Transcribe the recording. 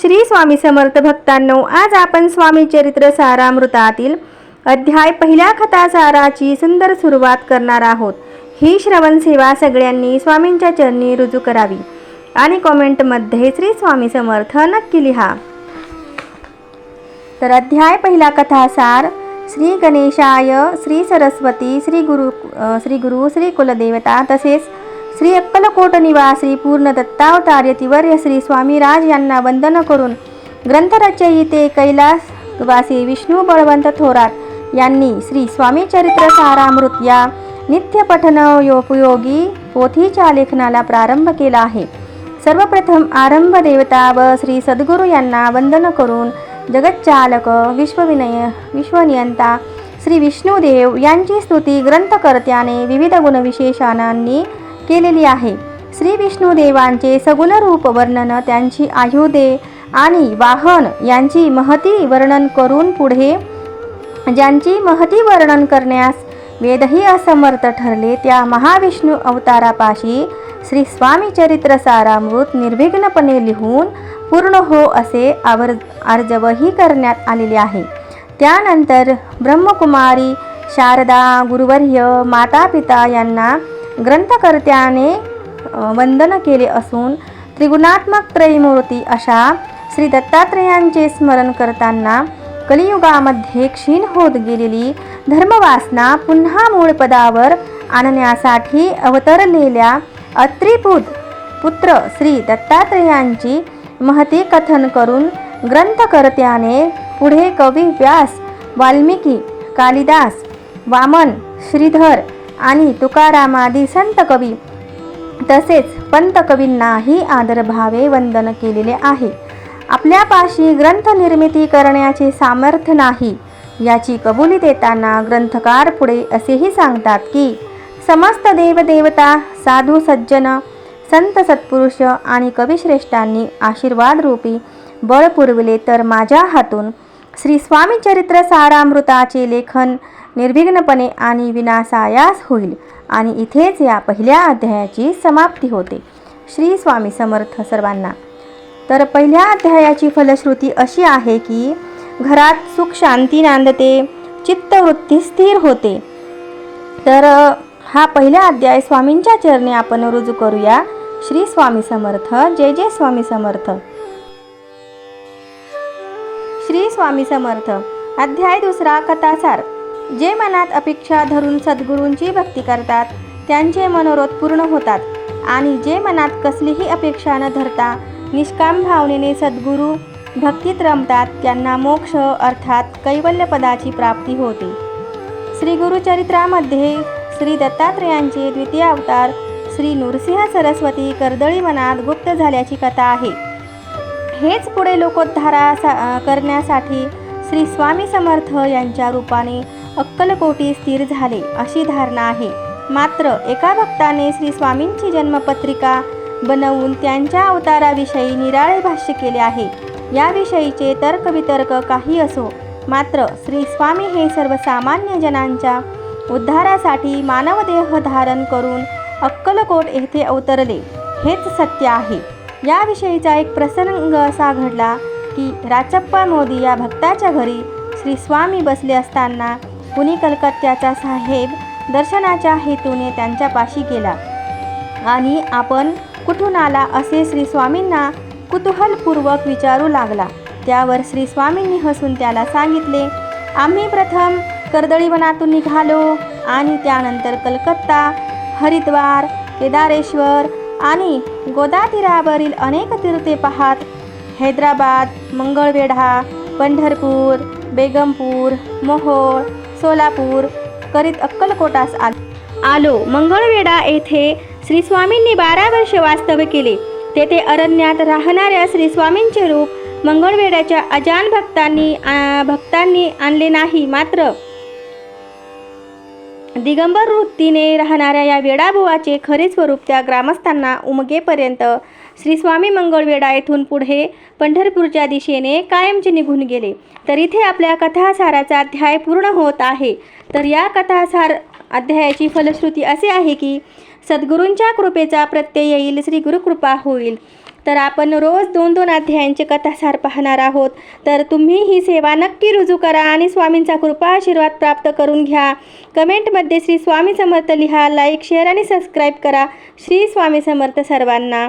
श्री स्वामी समर्थ भक्तांनो, आज आपण स्वामी चरित्र सारामृतातील अध्याय पहिल्या कथासाराची सुंदर सुरुवात करणार आहोत। ही श्रवण सेवा सगळ्यांनी स्वामींच्या चरणी रुजू करावी आणि कमेंटमध्ये श्री स्वामी समर्थ नक्की लिहा। तर अध्याय पहिला कथासार। श्री गणेशाय, श्री सरस्वती, श्री गुरु, श्री कुलदेवता तसेच श्री अक्कलकोट निवासी पूर्ण दत्तावतार यतिवर्य श्री स्वामीराज यांना वंदन करून ग्रंथरचयिते कैलासवासी विष्णू बळवंत थोरात यांनी श्री स्वामी चरित्र सारामृत या नित्य पठनोपयोगी पोथीच्या लेखनाला प्रारंभ केला आहे। सर्वप्रथम आरंभ देवता व श्री सद्गुरू यांना वंदन करून जगच्चालक विश्वनियंता श्री विष्णुदेव यांची स्तुती ग्रंथकर्त्याने विविध गुणविशेषणांनी केलेली आहे। श्री विष्णुदेवांचे सगुण रूप वर्णन, त्यांची आयुधे आणि वाहन यांची महती वर्णन करून पुढे ज्यांची महती वर्णन करण्यास वेदही असमर्थ ठरले त्या महाविष्णू अवतारापाशी श्री स्वामी चरित्र सारामृत निर्विघ्नपणे लिहून पूर्ण हो असे अर्जवही करण्यात आलेले आहे। त्यानंतर ब्रह्मकुमारी शारदा गुरुवर्य माता पिता यांना ग्रंथकर्त्याने वंदन केले असून त्रिगुणात्मक त्रयमूर्ती अशा श्री दत्तात्रेयांचे स्मरण करताना कलियुगामध्ये क्षीण होत गेलेली धर्मवासना पुन्हा मूळ पदावर आणण्यासाठी अवतरलेल्या अत्रिपुत पुत्र श्री दत्तात्रेयांची महती कथन करून ग्रंथकर्त्याने पुढे कवी व्यास, वाल्मिकी, कालिदास, वामन, श्रीधर आणि तुकारामादी संत कवी तसेच पंत कवींनाही आदरभावे वंदन केलेले आहे। आपल्यापाशी ग्रंथ निर्मिती करण्याचे सामर्थ्य नाही याची कबुली देताना ग्रंथकार पुढे असेही सांगतात की समस्त देवदेवता, साधू सज्जन, संत सत्पुरुष आणि कविश्रेष्ठांनी आशीर्वाद रूपी बळ पुरविले तर माझ्या हातून श्री स्वामी चरित्र सारामृताचे लेखन निर्विघ्नपणे आणि विनासायास होईल। आणि इथेच या पहिल्या अध्यायाची समाप्ती होते। श्री स्वामी समर्थ सर्वांना। तर पहिल्या अध्यायाची फलश्रुती अशी आहे की घरात सुख शांती नांदते, चित्तवृत्ती स्थिर होते। तर हा पहिला अध्याय स्वामींच्या चरणी आपण रुजू करूया। श्री स्वामी समर्थ। जय जय स्वामी समर्थ। श्री स्वामी समर्थ। अध्याय दुसरा कथासार। जे मनात अपेक्षा धरून सद्गुरूंची भक्ती करतात त्यांचे मनोरथ पूर्ण होतात आणि जे मनात कसलीही अपेक्षा न धरता निष्काम भावनेने सद्गुरू भक्तीत रमतात त्यांना मोक्ष अर्थात कैवल्य पदाची प्राप्ती होते। श्री गुरुचरित्रामध्ये श्री दत्तात्रेयांचे द्वितीय अवतार श्री नृसिंह सरस्वती कर्दळी वनात गुप्त झाल्याची कथा आहे। हेच पुढे लोकोद्धार करण्यासाठी श्री स्वामी समर्थ यांच्या रूपाने अक्कलकोटी स्थिर झाले अशी धारणा आहे। मात्र एका भक्ताने श्री स्वामींची जन्मपत्रिका बनवून त्यांच्या अवताराविषयी निराळे भाष्य केले आहे। याविषयीचे तर्कवितर्क काही असो, मात्र श्री स्वामी हे सर्वसामान्य जनांच्या उद्धारासाठी मानवदेह धारण करून अक्कलकोट येथे अवतरले हेच सत्य आहे। याविषयीचा एक प्रसंग असा घडला की राचप्पा मोदी या भक्ताच्या घरी श्री स्वामी बसले असताना कुणी कलकत्त्याचा साहेब दर्शनाच्या हेतूने त्यांच्यापाशी गेला आणि आपण कुठून आला असे श्री स्वामींना कुतूहलपूर्वक विचारू लागला। त्यावर श्री स्वामींनी हसून त्याला सांगितले, आम्ही प्रथम कर्दळीवनातून निघालो आणि त्यानंतर कलकत्ता, हरिद्वार, केदारेश्वर आणि गोदातीरावरील अनेक तीर्थे पाहत हैदराबाद, मंगळवेढा, पंढरपूर, बेगमपूर, मोहोळ, सोलापूर करीत अक्कलकोटास आलो। मंगळवेढा येथे श्री स्वामींनी 12 वर्ष वास्तव्य केले। तेथे अरण्यात राहणाऱ्या श्री स्वामींचे रूप मंगळवेढ्याच्या अजान भक्तांनी आणले नाही, मात्र दिगंबर वृत्तीने राहणाऱ्या या वेडाबुवाचे खरे स्वरूप त्या ग्रामस्थांना उमगेपर्यंत श्री स्वामी मंगळवेढा येथून पुढे पंढरपूरच्या दिशेने कायमचे निघून गेले। तर इथे आपल्या कथासाराचा अध्याय पूर्ण होत आहे। तर या कथासार अध्यायाची फलश्रुती असे आहे की सद्गुरूंच्या कृपेचा प्रत्यय येईल, श्री गुरुकृपा होईल तर आपण रोज 2-2 अध्यायांचे कथासार पाहणार आहोत. तर तुम्ही ही सेवा नक्की रुजू करा आणि स्वामींचा कृपा आशीर्वाद प्राप्त करून घ्या. कमेंटमध्ये श्री स्वामी समर्थ लिहा. लाईक, शेअर आणि सबस्क्राईब करा. श्री स्वामी समर्थ सर्वांना.